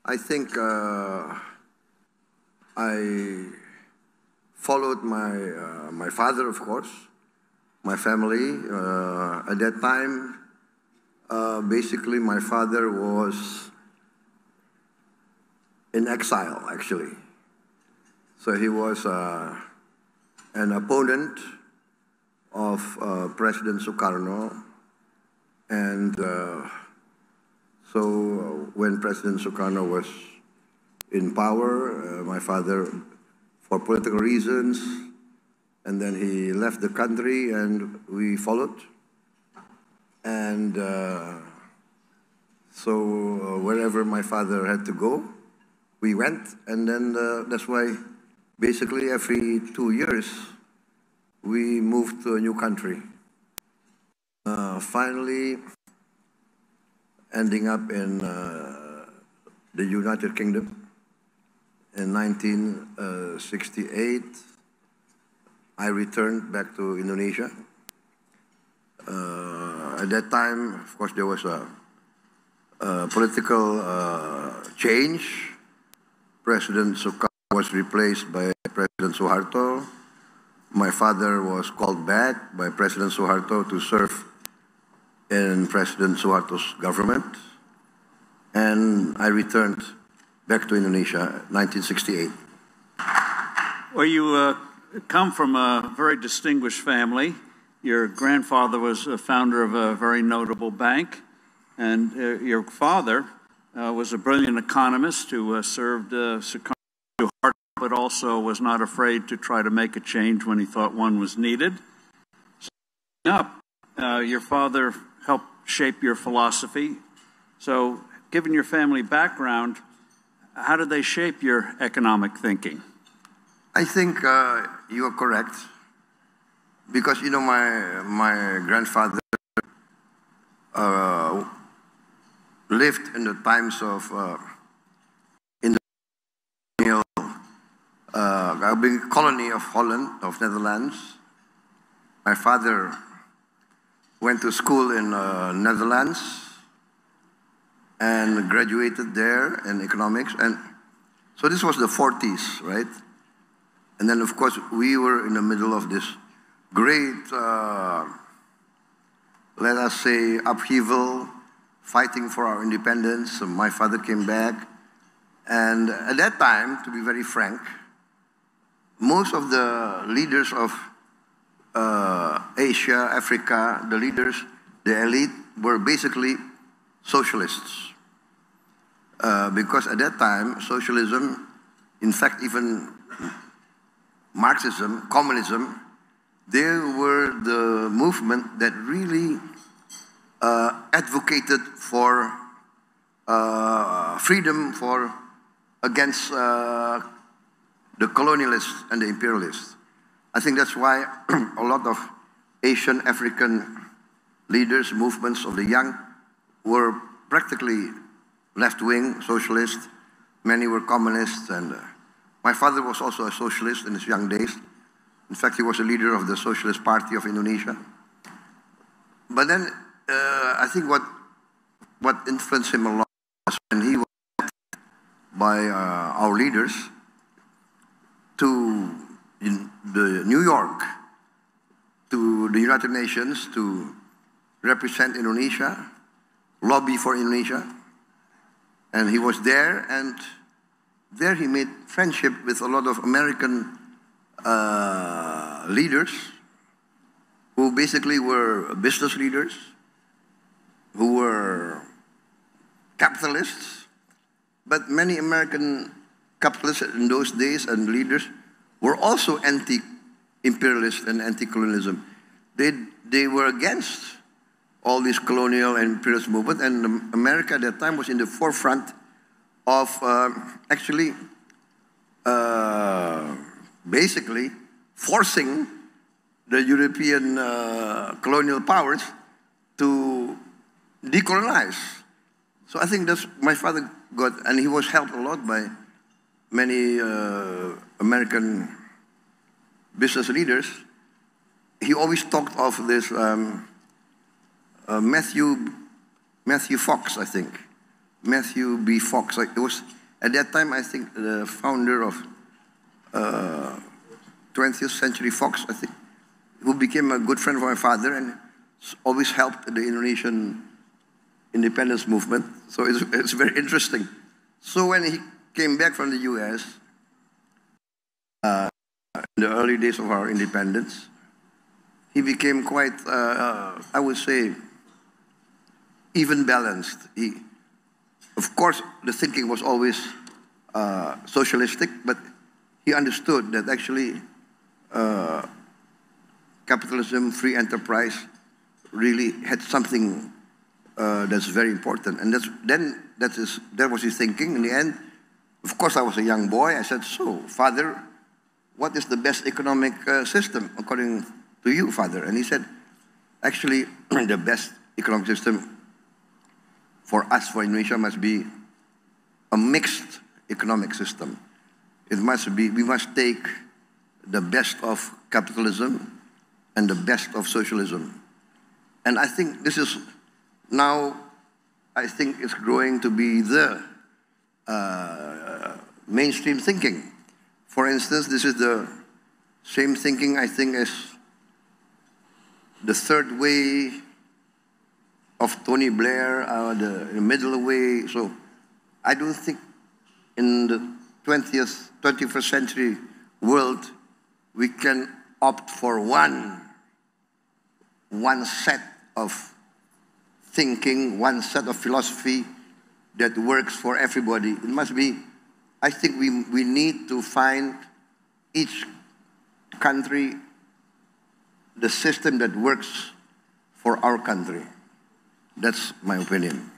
I think I followed my father, of course, my family. At that time, basically, my father was in exile, actually. So he was an opponent of President Sukarno, and so when President Sukarno was in power, my father, for political reasons, and then he left the country and we followed. And so wherever my father had to go, we went. And then that's why basically every 2 years we moved to a new country. Finally ending up in the United Kingdom in 1968. I returned back to Indonesia. At that time, of course, there was a political change. President Sukarno was replaced by President Suharto. My father was called back by President Suharto to serve in President Suharto's government. And I returned back to Indonesia in 1968. Well, you come from a very distinguished family. Your grandfather was a founder of a very notable bank, and your father was a brilliant economist who served Sukarno hard, but also was not afraid to try to make a change when he thought one was needed. So, your father helped shape your philosophy. So, given your family background, how did they shape your economic thinking? I think you are correct, because you know my grandfather lived in the times of in the colony of Holland, of Netherlands. My father went to school in Netherlands and graduated there in economics, and so this was the 40s, right? And then, of course, we were in the middle of this great, let us say, upheaval, fighting for our independence. So my father came back. And at that time, to be very frank, most of the leaders of Asia, Africa, the leaders, the elite, were basically socialists. Because at that time, socialism, in fact, even Marxism, communism, they were the movement that really advocated for freedom against the colonialists and the imperialists. I think that's why a lot of Asian, African leaders, movements of the young were practically left-wing, socialist. Many were communists, and my father was also a socialist in his young days. In fact, he was a leader of the Socialist Party of Indonesia. But then, I think what influenced him a lot was when he was by our leaders to New York, to the United Nations, to represent Indonesia, lobby for Indonesia. And he was there, and there he made friendship with a lot of American leaders who basically were business leaders, who were capitalists. But many American capitalists in those days and leaders were also anti-imperialist and anti-colonialism. They were against all this colonial and imperialist movement, and America at that time was in the forefront of actually basically forcing the European colonial powers to decolonize. So I think that's my father got, and he was helped a lot by many American business leaders. He always talked of this Matthew Fox, I think. Matthew B. Fox. Like At that time, I think the founder of 20th Century Fox, I think, who became a good friend of my father and always helped the Indonesian independence movement. So it's very interesting. So when he came back from the US, in the early days of our independence, he became quite, I would say, even balanced. Of course, the thinking was always socialistic, but he understood that actually capitalism, free enterprise, really had something that's very important. And that was his thinking. In the end, of course, I was a young boy. I said, so, Father, what is the best economic system according to you, Father? And he said, actually, the best economic system for us, for Indonesia, must be a mixed economic system. It must be, we must take the best of capitalism and the best of socialism. And I think this is now, I think it's growing to be the mainstream thinking. For instance, this is the same thinking, I think, as the third way of Tony Blair, the middle way. So I don't think in the 21st century world we can opt for one set of thinking, one set of philosophy that works for everybody. It must be, I think we need to find each country the system that works for our country. That's my opinion.